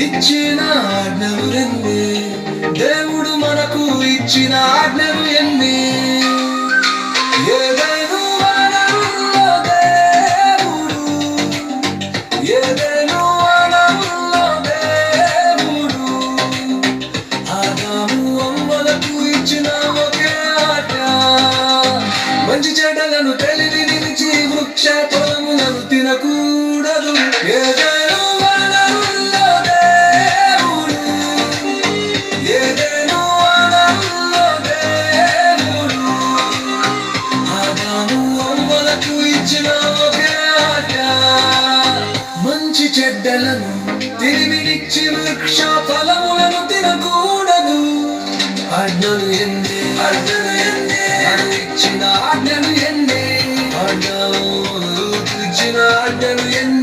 ఇచ్చిన ఆజ్ఞలు ఎన్ని, దేవుడు మనకు ఇచ్చిన ఆజ్ఞలు ఎన్ని. ఏదైనా వనరుల్లో దేవుడు, ఏదైనా వనరుల్లో దేవుడు ఆదాము అవ్వలకు ఇచ్చిన ఒకే ఆజ్ఞ, మంచి చెడ్డలను తెలివి నిలిచి వృక్ష ఫలములను తినకూడదు. ఏదైనా వనరుల్లో దేవుడు, ఏదైనా వనరుల్లో దేవుడు ఆదాము అవ్వలకు ఇచ్చిన ఒకే ఆజ్ఞ, మంచి చెడ్డలను తెలివినిచ్చి వృక్ష ఫలములను తినకూడదు. ఆజ్ఞలు ఎన్ని, ఆజ్ఞలు ఎన్ని, ఇచ్చిన ఆజ్ఞలు ఎన్ని, ఆజ్ఞలు ఇచ్చిన ఆజ్ఞలు ఎన్ని.